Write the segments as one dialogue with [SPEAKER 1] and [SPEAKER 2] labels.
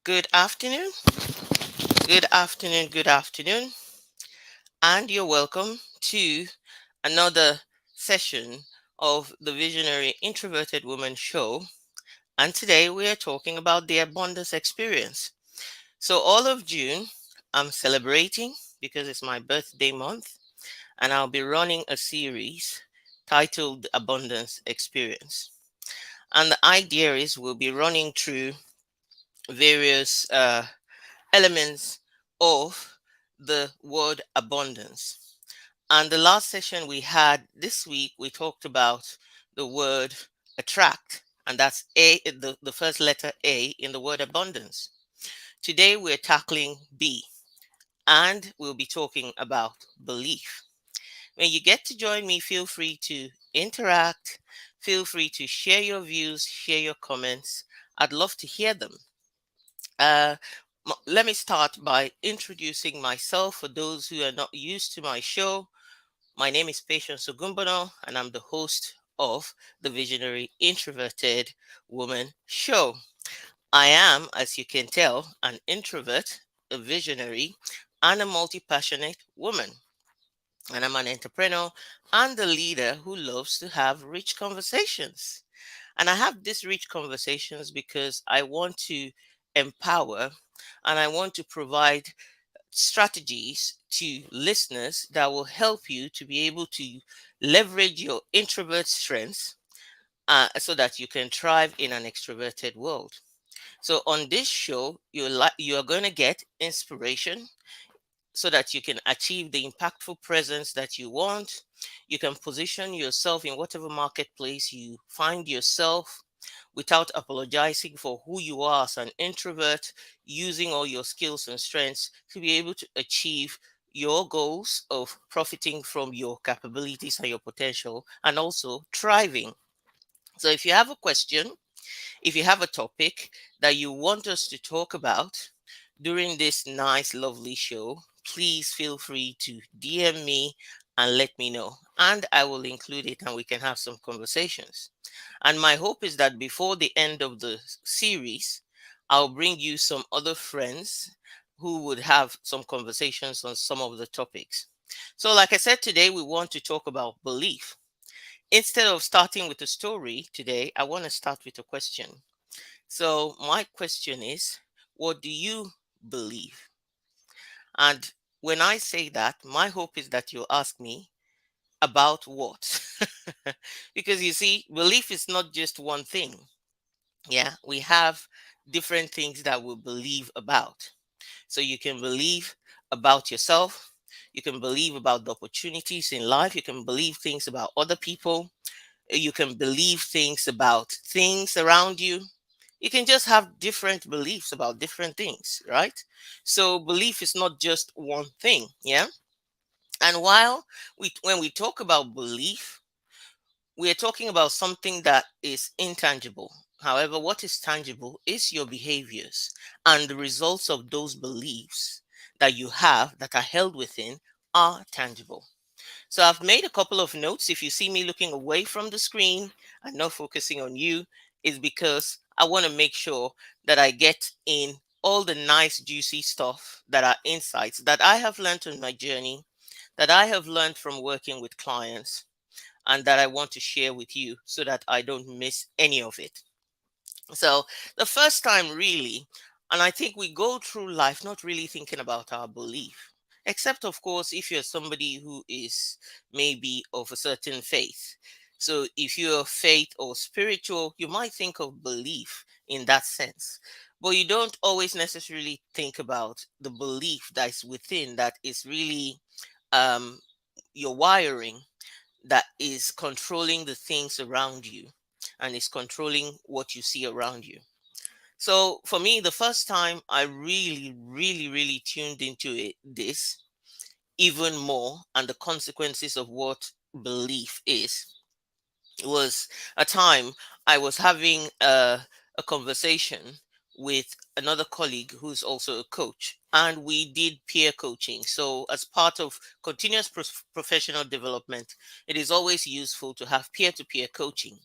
[SPEAKER 1] Good afternoon, good afternoon, and you're welcome to another session of the Visionary Introverted Woman Show. And today we are talking about the abundance experience. So, all of June, I'm celebrating because it's my birthday month, and I'll be running a series titled Abundance Experience. And the idea is we'll be running through various elements of the word abundance. And the last session we had this week, we talked about the word attract, and that's the first letter A in the word abundance. Today we're tackling B, and we'll be talking about belief. When you get to join me, feel free to interact, feel free to share your views, share your comments. I'd love to hear them. Uh, Let me start by introducing myself for those who are not used to my show. My name is Patience Ogumbono, and I'm the host of the Visionary Introverted Woman Show. I am, as you can tell, an introvert, a visionary, and a multi passionate woman. And I'm an entrepreneur and a leader who loves to have rich conversations. And I have these rich conversations because I want to empower and I want to provide strategies to listeners that will help you to be able to leverage your introvert strengths so that you can thrive in an extroverted world. So on this show, you are going to get inspiration so that you can achieve the impactful presence that you want. You can position yourself in whatever marketplace you find yourself without apologizing for who you are as an introvert, using all your skills and strengths to be able to achieve your goals of profiting from your capabilities and your potential and also thriving. So if you have a question, if you have a topic that you want us to talk about during this nice, lovely show, please feel free to DM me and let me know. And I will include it and we can have some conversations. And my hope is that before the end of the series, I'll bring you some other friends who would have some conversations on some of the topics. So, like I said, today we want to talk about belief. Instead of starting with a story today, I want to start with a question. So, my question is, what do you believe? And when I say that, my hope is that you'll ask me about what? Because you see, belief is not just one thing. Yeah, we have different things that we believe about. So, you can believe about yourself. You can believe about the opportunities in life. You can believe things about other people. You can believe things about things around you. You can just have different beliefs about different things, right? So belief is not just one thing, yeah? And while when we talk about belief, we are talking about something that is intangible. However, what is tangible is your behaviors and the results of those beliefs that you have that are held within are tangible. So I've made a couple of notes. If you see me looking away from the screen and not focusing on you, is because I want to make sure that I get in all the nice, juicy stuff that are insights that I have learned on my journey, that I have learned from working with clients, and that I want to share with you so that I don't miss any of it. So the first time, really, and I think we go through life not really thinking about our belief, except, of course, if you're somebody who is maybe of a certain faith. So if you're faith or spiritual, you might think of belief in that sense. But you don't always necessarily think about the belief that is within that is really um, your wiring that is controlling the things around you and is controlling what you see around you. So for me, the first time I really tuned into this even more and the consequences of what belief is was a time I was having a conversation with another colleague who's also a coach, and we did peer coaching. So, as part of continuous professional development, it is always useful to have peer to peer coaching.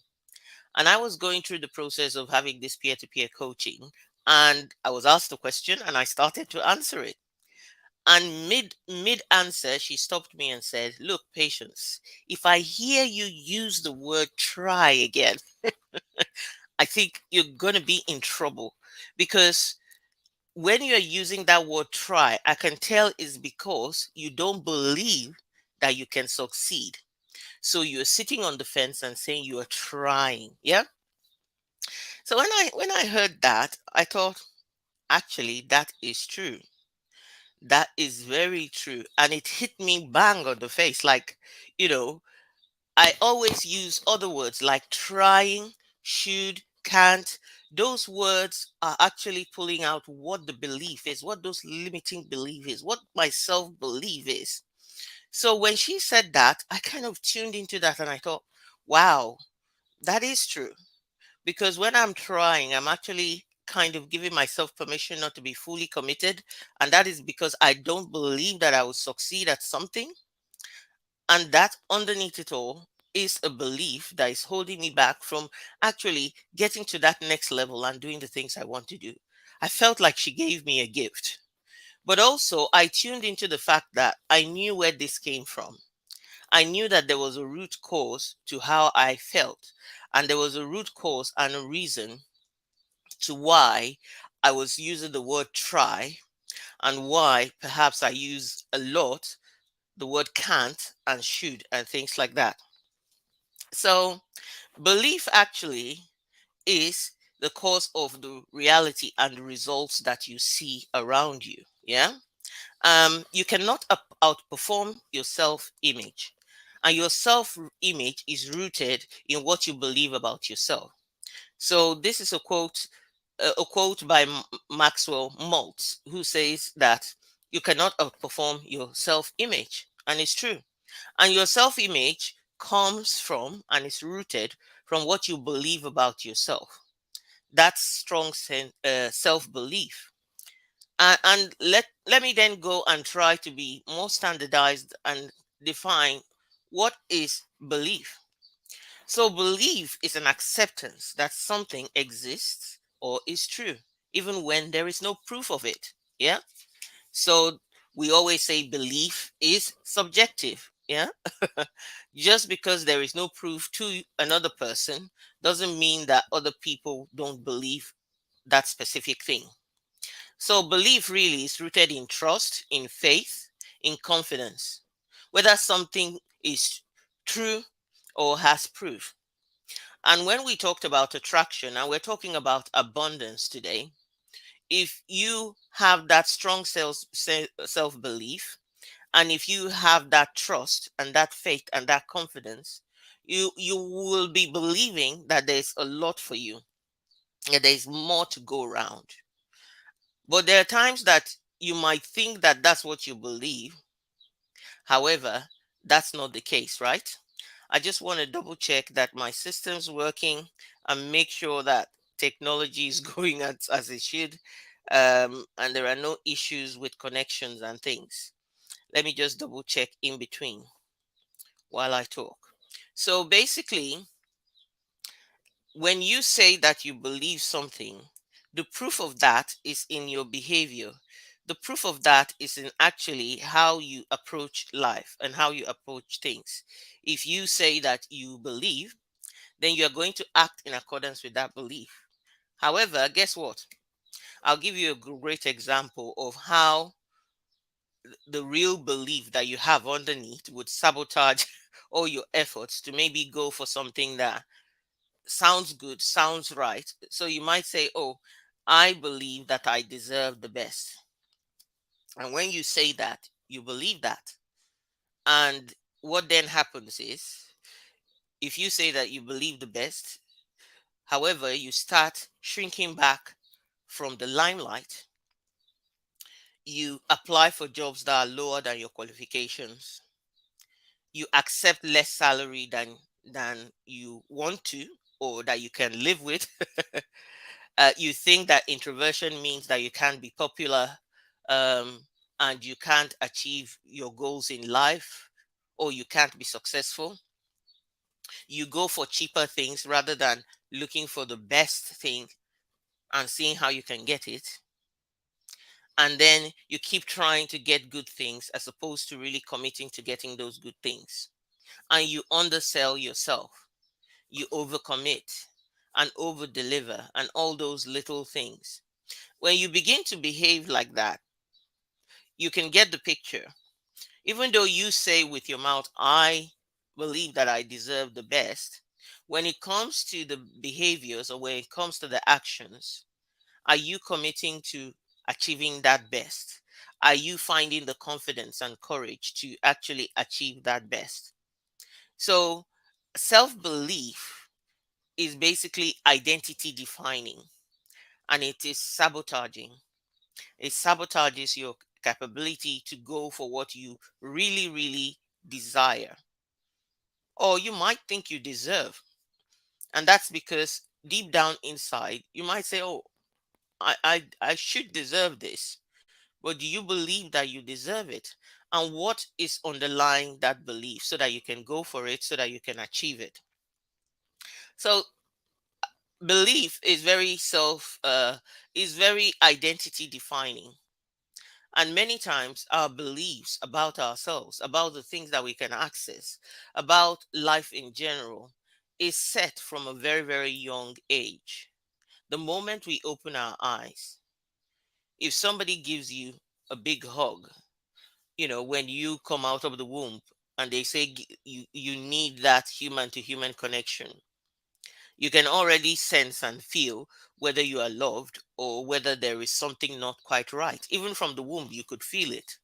[SPEAKER 1] And I was going through the process of having this peer to peer coaching. And I was asked a question and I started to answer it. And mid answer, she stopped me and said, "Look, Patience, if I hear you use the word try again, I think you're going to be in trouble, because when you're using that word try, I can tell is because you don't believe that you can succeed. So you're sitting on the fence and saying you are trying." Yeah. So when I heard that, I thought, actually, that is true. That is very true. And it hit me bang on the face. Like, you know, I always use other words like trying, should, can't. Those words are actually pulling out what the belief is, what those limiting belief is, what my self belief is. So when she said that, I kind of tuned into that and I thought, wow, that is true. Because when I'm trying, I'm actually kind of giving myself permission not to be fully committed. And that is because I don't believe that I will succeed at something. And that underneath it all is a belief that is holding me back from actually getting to that next level and doing the things I want to do. I felt like she gave me a gift. But also, I tuned into the fact that I knew where this came from. I knew that there was a root cause to how I felt, and there was a root cause and a reason to why I was using the word try, and why perhaps I use a lot the word can't and should and things like that. So, belief actually is the cause of the reality and the results that you see around you. Yeah. You cannot outperform your self image. And your self image is rooted in what you believe about yourself. So this is a quote by Maxwell Maltz, who says that you cannot outperform your self image. And it's true. And your self image comes from and is rooted from what you believe about yourself. That's strong self belief. And let me then go and try to be more standardized and define what is belief. So, belief is an acceptance that something exists or is true, even when there is no proof of it. Yeah. So, we always say belief is subjective. Yeah. Just because there is no proof to another person doesn't mean that other people don't believe that specific thing. So, belief really is rooted in trust, in faith, in confidence, whether something is true or has proof. And when we talked about attraction, and we're talking about abundance today, if you have that strong self belief, and if you have that trust and that faith and that confidence, you will be believing that there's a lot for you, and there's more to go around. But there are times that you might think that that's what you believe. However, that's not the case, right? I just want to double check that my system's working and make sure that technology is going as it should, and there are no issues with connections and things. Let me just double check in between while I talk. So basically, when you say that you believe something, the proof of that is in your behavior. The proof of that is in actually how you approach life and how you approach things. If you say that you believe, then you are going to act in accordance with that belief. However, guess what? I'll give you a great example of how the real belief that you have underneath would sabotage all your efforts to maybe go for something that sounds good, sounds right. So you might say, "Oh, I believe that I deserve the best." And when you say that, you believe that. And what then happens is, if you say that you believe the best, however, you start shrinking back from the limelight, you apply for jobs that are lower than your qualifications, you accept less salary than you want to or that you can live with. You think that introversion means that you can't be popular, um, and you can't achieve your goals in life, or you can't be successful. You go for cheaper things rather than looking for the best thing and seeing how you can get it, and then you keep trying to get good things as opposed to really committing to getting those good things, and you undersell yourself, you overcommit and over deliver and all those little things. When you begin to behave like that, you can get the picture. Even though you say with your mouth, I believe that I deserve the best, when it comes to the behaviors or when it comes to the actions, are you committing to achieving that best? Are you finding the confidence and courage to actually achieve that best? So, self belief is basically identity defining, and it is sabotaging. It sabotages your capability to go for what you really, really desire, or you might think you deserve. And that's because deep down inside, you might say, oh, I should deserve this. But do you believe that you deserve it? And what is underlying that belief so that you can go for it, so that you can achieve it? So belief is is very identity defining. And many times our beliefs about ourselves, about the things that we can access, about life in general, is set from a very, very young age. The moment we open our eyes, if somebody gives you a big hug, when you come out of the womb and they say you need that human to human connection, you can already sense and feel whether you are loved or whether there is something not quite right. Even from the womb, you could feel it.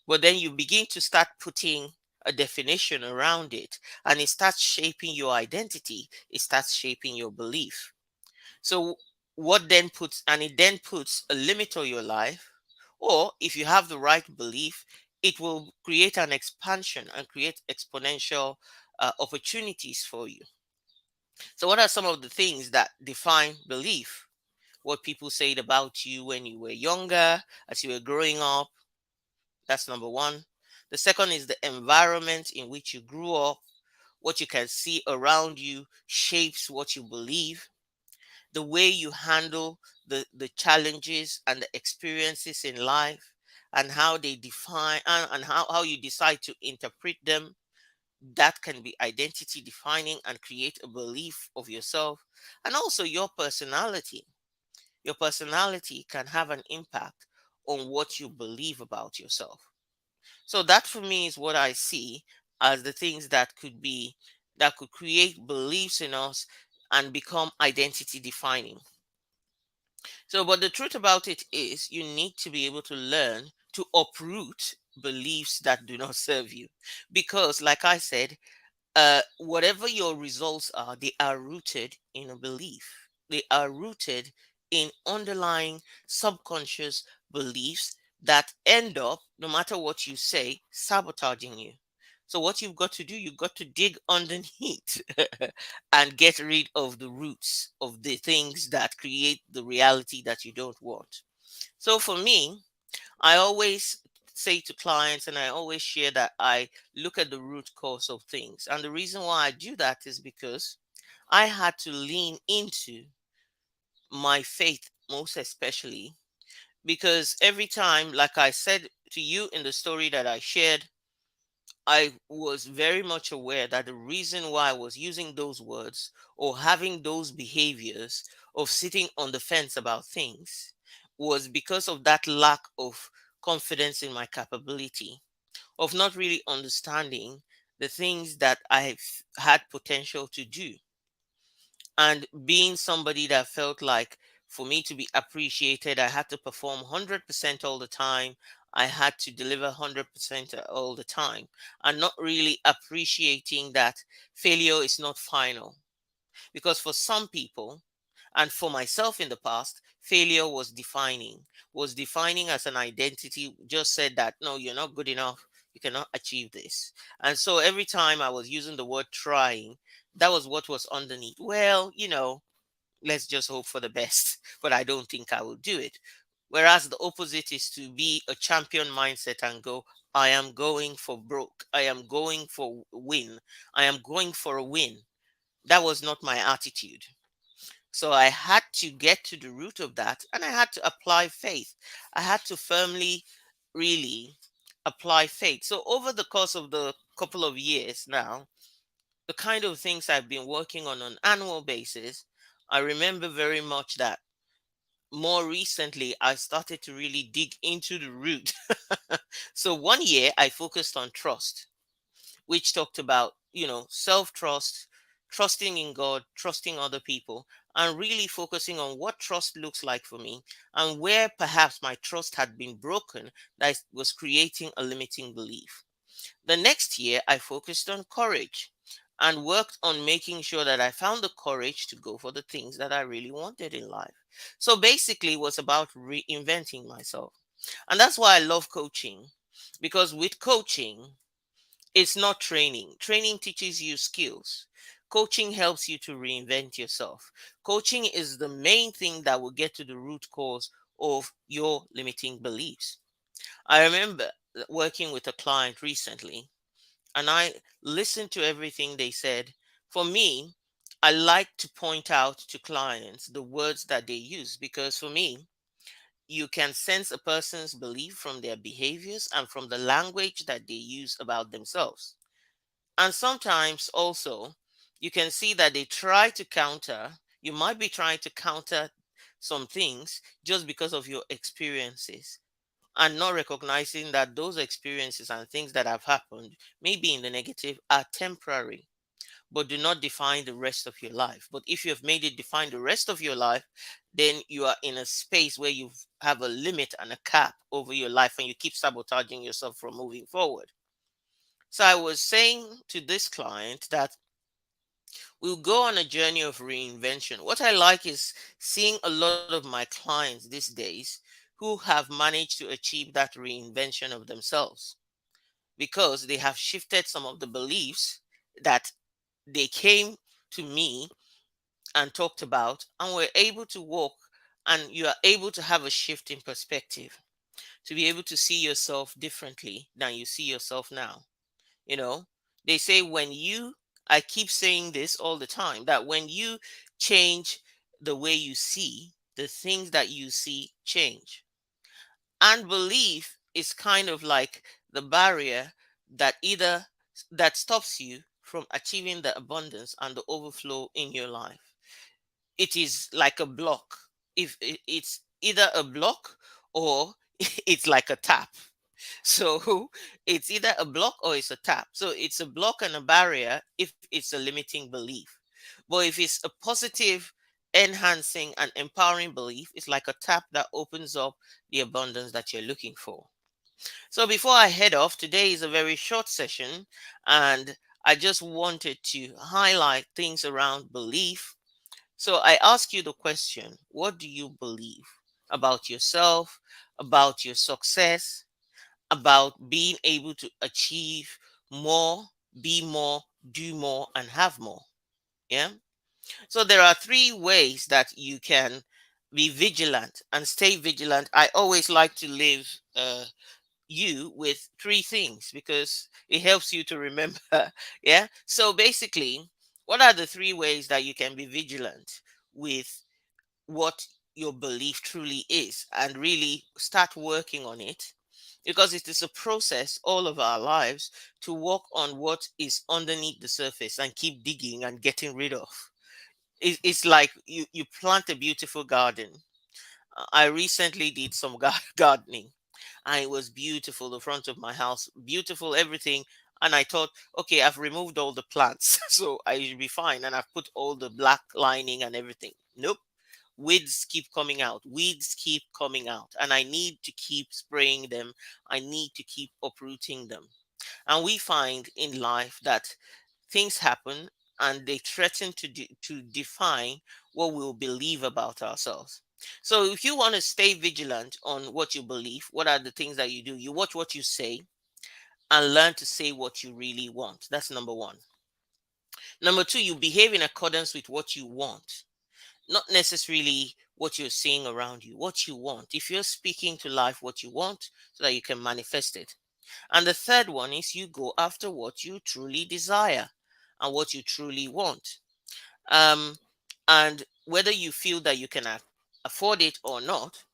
[SPEAKER 1] But then you begin to start putting a definition around it, and it starts shaping your identity, it starts shaping your belief. So it then puts a limit on your life, or if you have the right belief, it will create an expansion and create exponential opportunities for you. So what are some of the things that define belief? What people said about you when you were younger, as you were growing up. That's number one. The second is the environment in which you grew up. What you can see around you shapes what you believe. The way you handle the challenges and the experiences in life, and how they define and how you decide to interpret them, that can be identity defining and create a belief of yourself. And also your personality. Your personality can have an impact on what you believe about yourself. So that for me is what I see as the things that could create beliefs in us and become identity defining. So, but the truth about it is, you need to be able to learn to uproot beliefs that do not serve you. Because, like I said, whatever your results are, they are rooted in a belief. They are rooted in underlying subconscious beliefs that end up, no matter what you say, sabotaging you. So, what you've got to do, you've got to dig underneath and get rid of the roots of the things that create the reality that you don't want. So, for me, I always say to clients, and I always share, that I look at the root cause of things. And the reason why I do that is because I had to lean into my faith, most especially, because every time, like I said to you in the story that I shared, I was very much aware that the reason why I was using those words or having those behaviors of sitting on the fence about things was because of that lack of confidence in my capability, of not really understanding the things that had potential to do, and being somebody that felt like for me to be appreciated, I had to perform 100% all the time. I had to deliver 100% all the time, and not really appreciating that failure is not final. Because for some people, and for myself in the past, failure was defining as an identity, just said that, no, you're not good enough. You cannot achieve this. And so every time I was using the word trying, that was what was underneath. Well, let's just hope for the best, but I don't think I will do it. Whereas the opposite is to be a champion mindset and go, I am going for broke. I am going for win. I am going for a win. That was not my attitude. So I had to get to the root of that, and I had to apply faith. I had to firmly, really apply faith. So over the course of the couple of years now, the kind of things I've been working on an annual basis, I remember very much that more recently I started to really dig into the root. So one year I focused on trust, which talked about, self trust, trusting in God, trusting other people, and really focusing on what trust looks like for me and where perhaps my trust had been broken that was creating a limiting belief. The next year, I focused on courage and worked on making sure that I found the courage to go for the things that I really wanted in life. So basically, it was about reinventing myself. And that's why I love coaching, because with coaching, it's not training. Training teaches you skills. Coaching helps you to reinvent yourself. Coaching is the main thing that will get to the root cause of your limiting beliefs. I remember working with a client recently, and I listened to everything they said. For me, I like to point out to clients the words that they use, because for me, you can sense a person's belief from their behaviors and from the language that they use about themselves. And sometimes also, you can see that they try to counter, you might be trying to counter some things just because of your experiences, and not recognizing that those experiences and things that have happened, maybe in the negative, are temporary, but do not define the rest of your life. But if you have made it define the rest of your life, then you are in a space where you have a limit and a cap over your life, and you keep sabotaging yourself from moving forward. So I was saying to this client that we'll go on a journey of reinvention. What I like is seeing a lot of my clients these days who have managed to achieve that reinvention of themselves, because they have shifted some of the beliefs that they came to me and talked about, and were able to walk, and you are able to have a shift in perspective, to be able to see yourself differently than you see yourself now. You know, they say when you, I keep saying this all the time, that when you change the way you see, the things that you see change. And belief is kind of like the barrier that either that stops you from achieving the abundance and the overflow in your life. It is like a block. If it's either a block, or it's like a tap. So it's either a block or it's a tap. So it's a block and a barrier if it's a limiting belief. But if it's a positive, enhancing, and empowering belief, it's like a tap that opens up the abundance that you're looking for. So before I head off, today is a very short session, and I just wanted to highlight things around belief. So I ask you the question: what do you believe about yourself, about your success, about being able to achieve more, be more, do more, and have more? Yeah. So there are three ways that you can be vigilant and stay vigilant. I always like to leave you with three things because it helps you to remember. Yeah. So basically, what are the three ways that you can be vigilant with what your belief truly is and really start working on it? Because it is a process all of our lives to work on what is underneath the surface and keep digging and getting rid of. It's like you plant a beautiful garden. I recently did some gardening, and it was beautiful. The front of my house, beautiful, everything. And I thought, okay, I've removed all the plants, so I should be fine. And I've put all the black lining and everything. Nope. Weeds keep coming out. Weeds keep coming out. And I need to keep spraying them. I need to keep uprooting them. And we find in life that things happen and they threaten to define what we'll believe about ourselves. So if you want to stay vigilant on what you believe, what are the things that you do? You watch what you say and learn to say what you really want. That's number one. Number two, you behave in accordance with what you want, not necessarily what you're seeing around you, what you want. If you're speaking to life what you want, so that you can manifest it. And the third one is you go after what you truly desire and what you truly want. Um, and whether you feel that you can afford it or not.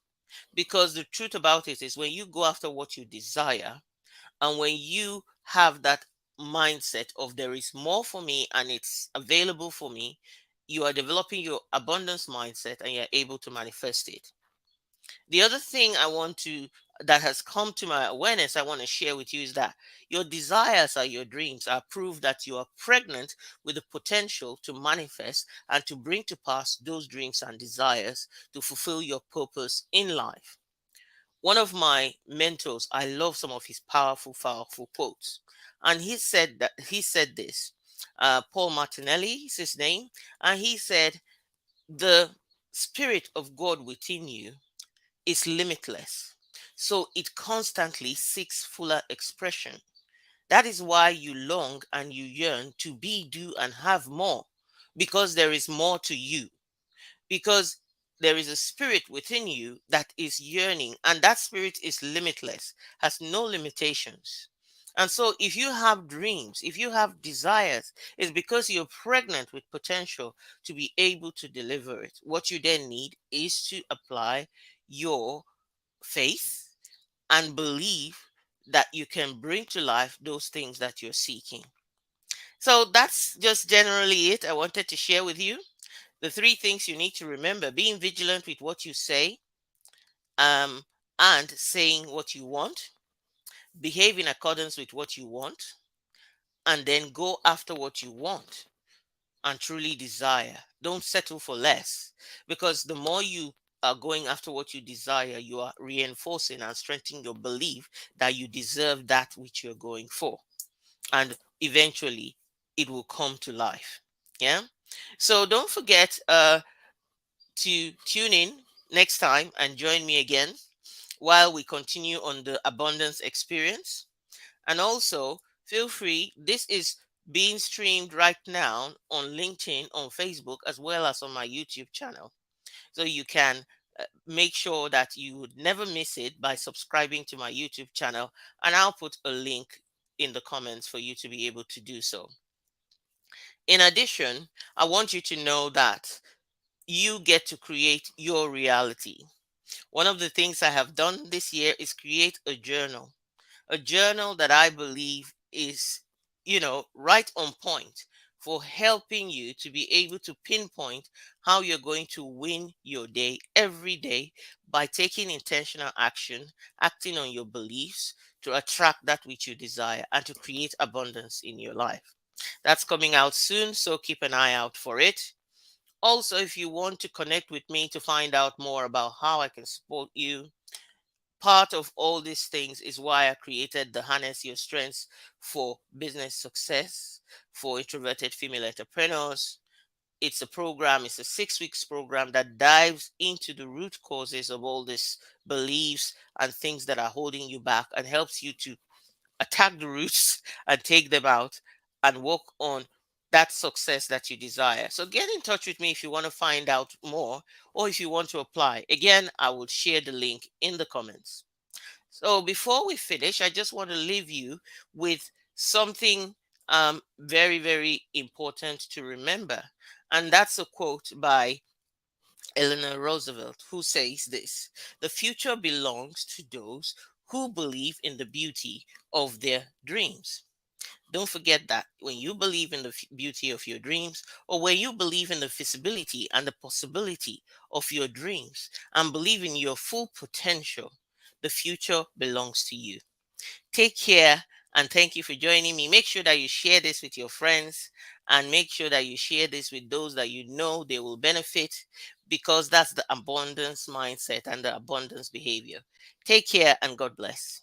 [SPEAKER 1] Because the truth about it is, when you go after what you desire, and when you have that mindset of there is more for me and it's available for me, you are developing your abundance mindset and you're able to manifest it. The other thing that has come to my awareness, I want to share with you is that your desires are your dreams are proof that you are pregnant with the potential to manifest and to bring to pass those dreams and desires to fulfill your purpose in life. One of my mentors, I love some of his powerful, powerful quotes. And he said this, Paul Martinelli is his name. And he said, the spirit of God within you is limitless. So it constantly seeks fuller expression. That is why you long and you yearn to be, do, and have more, because there is more to you. Because there is a spirit within you that is yearning, and that spirit is limitless, has no limitations. And so, if you have dreams, if you have desires, it's because you're pregnant with potential to be able to deliver it. What you then need is to apply your faith and believe that you can bring to life those things that you're seeking. So that's just generally it I wanted to share with you. The three things you need to remember: being vigilant with what you say, um, and saying what you want, behave in accordance with what you want, and then go after what you want and truly desire. Don't settle for less, because the more you are going after what you desire, you are reinforcing and strengthening your belief that you deserve that which you're going for. And eventually, it will come to life. Yeah. So don't forget to tune in next time and join me again while we continue on the abundance experience. And also, feel free, this is being streamed right now on LinkedIn, on Facebook, as well as on my YouTube channel. So you can make sure that you would never miss it by subscribing to my YouTube channel. And I'll put a link in the comments for you to be able to do so. In addition, I want you to know that you get to create your reality. One of the things I have done this year is create a journal that I believe is, right on point for helping you to be able to pinpoint how you're going to win your day every day by taking intentional action, acting on your beliefs to attract that which you desire and to create abundance in your life. That's coming out soon, so keep an eye out for it. Also, if you want to connect with me to find out more about how I can support you, part of all these things is why I created the Harness Your Strengths for Business Success for introverted female entrepreneurs. It's a program, it's a 6 weeks program that dives into the root causes of all these beliefs and things that are holding you back and helps you to attack the roots and take them out and work on that success that you desire. So get in touch with me if you want to find out more or if you want to apply. Again, I will share the link in the comments. So before we finish, I just want to leave you with something very, very important to remember. And that's a quote by Eleanor Roosevelt, who says this: the future belongs to those who believe in the beauty of their dreams. Don't forget that when you believe in the beauty of your dreams, or when you believe in the feasibility and the possibility of your dreams and believe in your full potential, the future belongs to you. Take care and thank you for joining me. Make sure that you share this with your friends and make sure that you share this with those that you know they will benefit, because that's the abundance mindset and the abundance behavior. Take care and God bless.